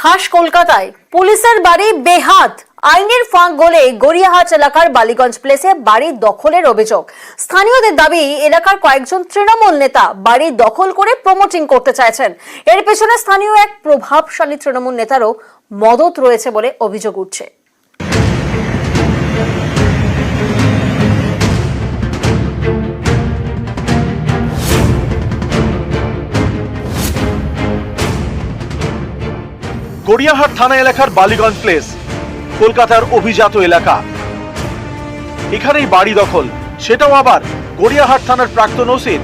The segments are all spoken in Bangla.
খাস কলকাতায় পুলিশের বাড়ি বেহাত, আইনের ফাঁক গলে গড়িয়াহাট এলাকার বালিগঞ্জ প্লেসে বাড়ি দখলের অভিযোগ। স্থানীয়দের দাবি, এলাকার কয়েকজন তৃণমূল নেতা বাড়ি দখল করে প্রমোটিং করতে চাইছেন। এর পেছনে স্থানীয় এক প্রভাবশালী তৃণমূল নেতারও মদত রয়েছে বলে অভিযোগ উঠছে। গড়িয়াহাট থানা এলাকার বালিগঞ্জ প্লেস কলকাতার অভিজাত এলাকা। এখানেই বাড়ি দখল, সেটাও আবার গড়িয়াহাট থানার প্রাক্তন ওসির।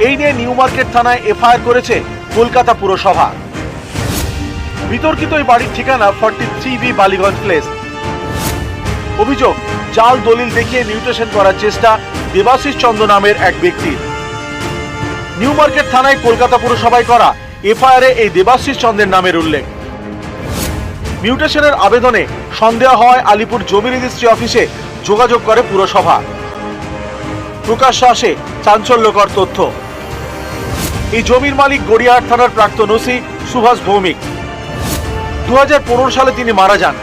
এই নিয়ে নিউ মার্কেট থানায় এফআইআর করেছে কলকাতা পুরসভা। বিতর্কিত এই বাড়ির ঠিকানা 43B বালিগঞ্জ প্লেস। অভিযোগ, জাল দলিল দেখিয়ে মিউটেশন করার চেষ্টা দেবাশিস চন্দ্র নামের এক ব্যক্তির। নিউ মার্কেট থানায় কলকাতা পুরসভায় করা এফআইআরে এই দেবাশিস চন্দ্রের নামের উল্লেখ। মিউটেশনের আবেদনে সন্দেহ হয় আলিপুর জমি রেজিস্ট্রি অফিসে যোগাযোগ করে পুরসভা। প্রকাশ্যে আসে চাঞ্চল্যকর তথ্য। এই জমির মালিক গড়িয়াহাট থানার প্রাক্তন ওসি সুভাষ ভৌমিক। 2015 সালে তিনি মারা যান।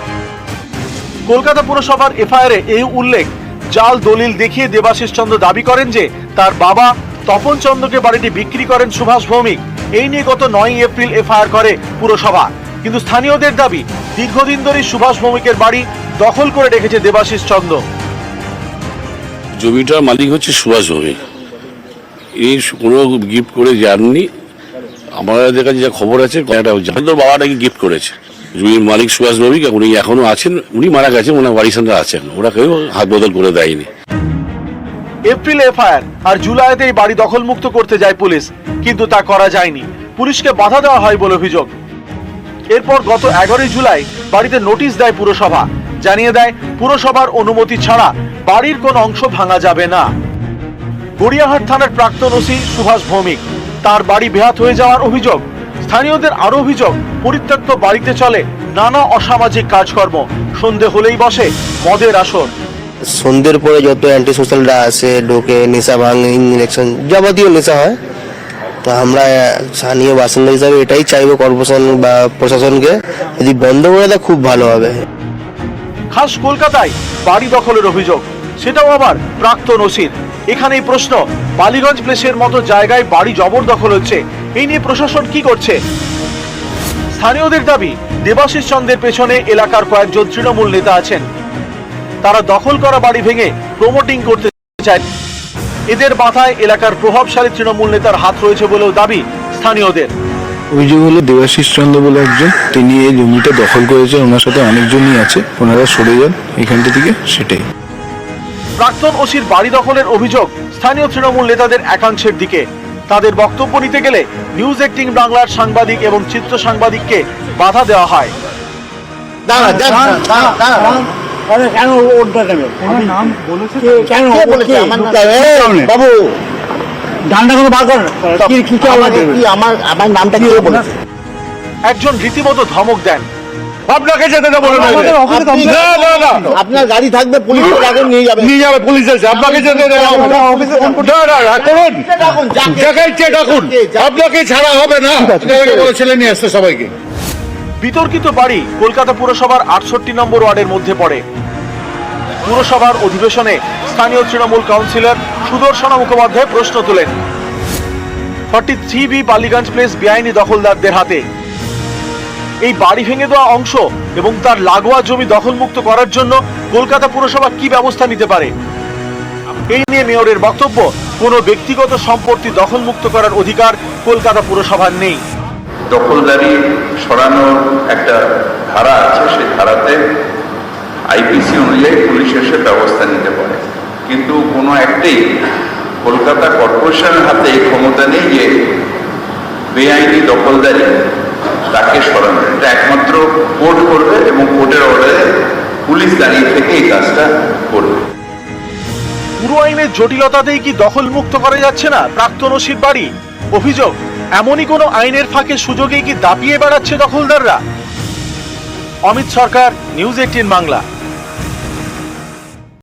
কলকাতা পুরসভার এফআইআরে এই উল্লেখ, জাল দলিল দেখিয়ে দেবাশিস চন্দ্র দাবি করেন যে তার বাবা তপন চন্দ্রকে বাড়িটি বিক্রি করেন সুভাষ ভৌমিক। এই নিয়ে গত 9 এপ্রিল এফআইআর করে পুরসভা। কিন্তু স্থানীয়দের দাবি, দীর্ঘদিন ধরে সুভাষ ভৌমিকের বাড়ি দখল করে রেখেছে দেবাশিস চন্দ্র। জমিটার মালিক হচ্ছে সুভাষ ভৌমিক। এই কোনো গিফট করে যাননি। আমাদের কাছে যা খবর আছে, বাবা নাকি গিফট করেছে। জমির মালিক সুভাষ ভৌমিক, উনি এখনো আছেন। উনি মারা গেছেন, ওনার বাড়ির সঙ্গে আছেন। ওরা কেউ হাত বদল করে দেয়নি। এপ্রিল এফআইআর আর জুলাইতে এই বাড়ি দখলমুক্ত করতে যায় পুলিশ, কিন্তু তা করা যায়নি। পুলিশকে বাধা দেওয়া হয় বলে অভিযোগ। এরপর গত 11 জুলাই বাড়িতে নোটিশ দেয় পুরসভা। জানিয়ে দেয় পুরসভার অনুমতি ছাড়া বাড়ির কোন অংশ ভাঙা যাবে না। গড়িয়াহাট থানার প্রাক্তন ওসি সুভাষ ভৌমিক, তার বাড়ি বেহাত হয়ে যাওয়ার অভিযোগ। স্থানীয়দের আরো অভিযোগ, পরিত্যক্ত বাড়িতে চলে নানা অসামাজিক কাজকর্ম। সন্ধে হলেই বসে মদের আসর। সন্ধ্যের পরে যত অ্যান্টি সোশ্যালরা আসে, ঢোকে, নেশা ভাঙে, ইঞ্জেকশন যাবতীয় নেশা হয়। তো আমরা স্থানীয় বাসিন্দা হিসাবে এটাই চাইবো কর্পোরেশন বা প্রশাসনকে, যদি বন্ধ করে দেয় খুব ভালো হবে। খাস কলকাতায় বাড়ি দখলের অভিযোগ, সেটাও আবার প্রাক্তন ওসির। এখানেই প্রশ্ন, বালিগঞ্জ প্লেসের মতো জায়গায় বাড়ি জবরদখল হচ্ছে, এই নিয়ে প্রশাসন কি করছে? স্থানীয়দের দাবি, দেবাশিস চন্দ্রের পেছনে এলাকার কয়েকজন তৃণমূল নেতা আছেন। তারা দখল করা বাড়ি ভেঙে প্রমোটিং করতে চায়। এদের মাথায় এলাকার প্রভাবশালী তৃণমূল নেতার হাত রয়েছে বলেও দাবি স্থানীয়দের। অভিযোগ হলো দেবাশিস চন্দ্র বলে একজন, তিনি এই জমিটা দখল করেছেন। ওনার সাথে অনেকজনই আছে, ওনারা সরে যান এখানটা থেকে, সেটাই। প্রাক্তন ওসির বাড়ি দখলের অভিযোগ স্থানীয় তৃণমূল নেতাদের একাংশের দিকে। তাদের বক্তব্য নিতে গেলে নিউজ 18 বাংলার সাংবাদিক এবং চিত্র সাংবাদিককে বাধা দেওয়া হয়। কেন ওটা নেবে? বাবু ডান্ডা করে বার করেন। আমার নামটা কি বলেছে? একজন রীতিমতো ধমক দেন। আপনাকে যেতে দেবো না। আপনার গাড়ি থাকবে, পুলিশ নিয়ে যাবে, পুলিশ এসে আপনাকে যেতে দেবো না। আপনাকে ছাড়া হবে না। ছেলে নিয়ে আসছে সবাইকে। বিতর্কিত বাড়ি কলকাতা পুরসভার 68 নম্বর ওয়ার্ডের মধ্যে পড়ে। পুরসভার অধিবেশনে স্থানীয় তৃণমূল কাউন্সিলর সুদর্শনা মুখোপাধ্যায় প্রশ্ন তোলেন। 43B বালিগঞ্জ প্লেস বেআইনি দখলদারদের হাতে। এই বাড়ি ভেঙে দেওয়া অংশ এবং তার লাগোয়া জমি দখলমুক্ত করার জন্য কলকাতা পুরসভা কি ব্যবস্থা নিতে পারে? এই নিয়ে মেয়রের বক্তব্য, কোনো ব্যক্তিগত সম্পত্তি দখলমুক্ত করার অধিকার কলকাতা পুরসভার নেই। দখলদারি সরানোর একটা ধারা আছে, সেই ধারাতে আইপিসি অনুযায়ী পুলিশ এসে ব্যবস্থা নিতে পারে, কিন্তু কোনো একটাই কলকাতা কর্পোরেশনের হাতে এই ক্ষমতা নেই যে বেআইনি দখলদারি তাকে সরানো। এটা একমাত্র কোর্ট করবে এবং কোর্টের অর্ডারে পুলিশ দাঁড়িয়ে থেকে এই কাজটা করবে। পুরো আইনের জটিলতাতেই কি দখলমুক্ত করা যাচ্ছে না প্রাক্তন ওসির বাড়ি? অভিযোগ, এমনই কোনো আইনের ফাঁকে সুযোগেই কি দাপিয়ে বেড়াচ্ছে দখলদাররা? অমিত সরকার, নিউজ 18 বাংলা।